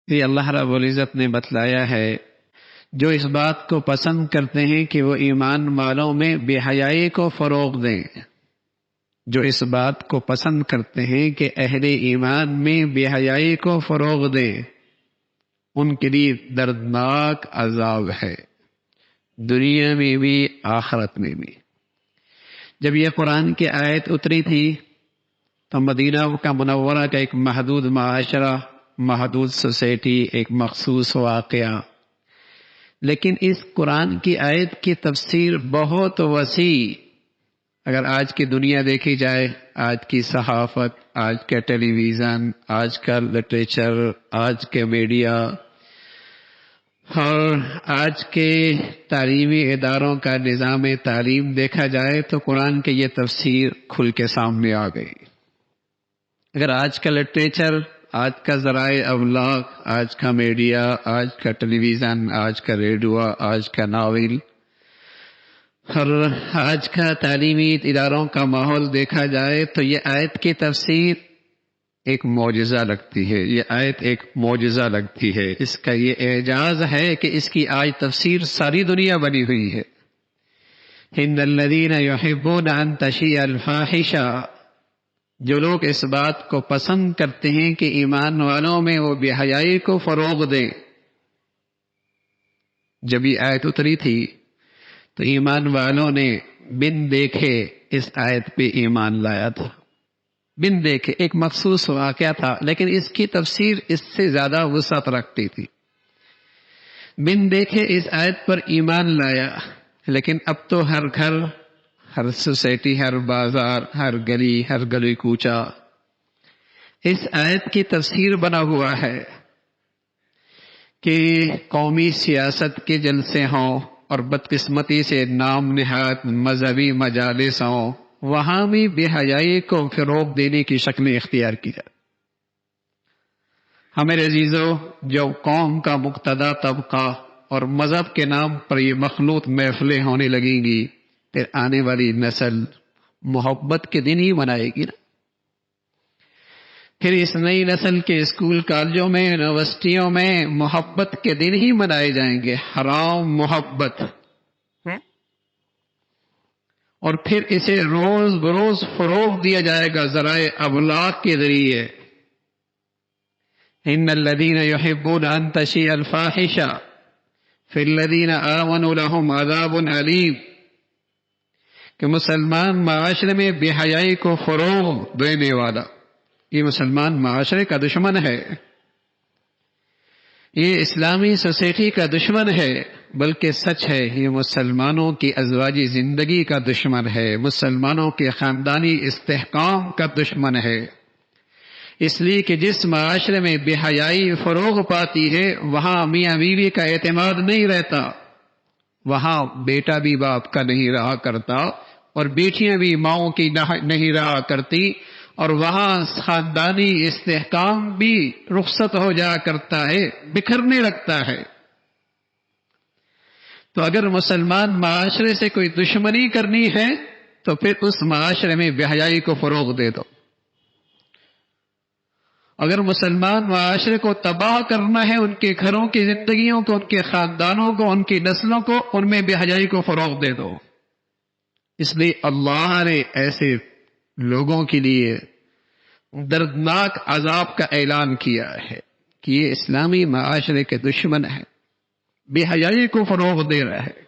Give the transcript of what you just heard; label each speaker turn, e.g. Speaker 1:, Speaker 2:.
Speaker 1: یہ اللہ رب العزت نے بتلایا ہے جو اس بات کو پسند کرتے ہیں کہ وہ ایمان والوں میں بے حیائی کو فروغ دیں، جو اس بات کو پسند کرتے ہیں کہ اہل ایمان میں بے حیائی کو فروغ دیں، ان کے لیے دردناک عذاب ہے، دنیا میں بھی آخرت میں بھی۔ جب یہ قرآن کی آیت اتری تھی تو مدینہ کا منورہ کا ایک محدود معاشرہ، محدود سوسائٹی، ایک مخصوص واقعہ، لیکن اس قرآن کی آیت کی تفسیر بہت وسیع۔ اگر آج کی دنیا دیکھی جائے، آج کی صحافت، آج کا ٹیلی ویژن، آج کا لٹریچر، آج کے میڈیا اور آج کے تعلیمی اداروں کا نظام تعلیم دیکھا جائے تو قرآن کی یہ تفسیر کھل کے سامنے آ گئی۔ اگر آج کا لٹریچر، آج کا ذرائع ابلاغ، آج کا میڈیا، آج کا ٹیلی ویژن، آج کا ریڈیو، آج کا ناول اور آج کا تعلیمی اداروں کا ماحول دیکھا جائے تو یہ آیت کی تفسیر ایک معجزہ لگتی ہے، یہ آیت ایک معجزہ لگتی ہے۔ اس کا یہ اعجاز ہے کہ اس کی آج تفسیر ساری دنیا بنی ہوئی ہے۔ ان الذین یحبون ان تشیع الفاحشہ، جو لوگ اس بات کو پسند کرتے ہیں کہ ایمان والوں میں وہ بے حیائی کو فروغ دیں۔ جب یہ آیت اتری تھی تو ایمان والوں نے بن دیکھے اس آیت پہ ایمان لایا تھا، بن دیکھے، ایک مخصوص واقعہ تھا لیکن اس کی تفسیر اس سے زیادہ وسعت رکھتی تھی۔ بن دیکھے اس آیت پر ایمان لایا، لیکن اب تو ہر گھر، ہر سوسائٹی، ہر بازار، ہر گلی کوچہ اس آیت کی تفسیر بنا ہوا ہے کہ قومی سیاست کے جلسے ہوں اور بدقسمتی سے نام نہاد مذہبی مجالس ہوں، وہاں بھی بے حیائی کو فروغ دینے کی شکلیں اختیار کی جائے۔ ہمارے عزیزوں، جو قوم کا مقتدی طبقہ اور مذہب کے نام پر یہ مخلوط محفلیں ہونے لگیں گی، پھر آنے والی نسل محبت کے دن ہی منائے گی نا۔ پھر اس نئی نسل کے اسکول کالجوں میں، یونیورسٹیوں میں محبت کے دن ہی منائے جائیں گے، حرام محبت، اور پھر اسے روز بروز فروغ دیا جائے گا ذرائع ابلاغ کے ذریعے۔ ان الذین یحبون ان تشیع الفاحشہ فی الذین آمنوا لهم عذاب علیم، کہ مسلمان معاشرے میں بے حیائی کو فروغ دینے والا، یہ مسلمان معاشرے کا دشمن ہے، یہ اسلامی سوسائٹی کا دشمن ہے، بلکہ سچ ہے یہ مسلمانوں کی ازواجی زندگی کا دشمن ہے، مسلمانوں کے خاندانی استحکام کا دشمن ہے۔ اس لیے کہ جس معاشرے میں بے حیائی فروغ پاتی ہے وہاں میاں بیوی کا اعتماد نہیں رہتا، وہاں بیٹا بھی باپ کا نہیں رہا کرتا اور بیٹیاں بھی ماؤں کی نہیں رہا کرتی، اور وہاں خاندانی استحکام بھی رخصت ہو جا کرتا ہے، بکھرنے لگتا ہے۔ تو اگر مسلمان معاشرے سے کوئی دشمنی کرنی ہے تو پھر اس معاشرے میں بے حیائی کو فروغ دے دو۔ اگر مسلمان معاشرے کو تباہ کرنا ہے، ان کے گھروں کی زندگیوں کو، ان کے خاندانوں کو، ان کی نسلوں کو، ان میں بے حیائی کو فروغ دے دو۔ اس لیے اللہ نے ایسے لوگوں کے لیے دردناک عذاب کا اعلان کیا ہے کہ یہ اسلامی معاشرے کے دشمن ہے، بے حیائی کو فروغ دے رہا ہے۔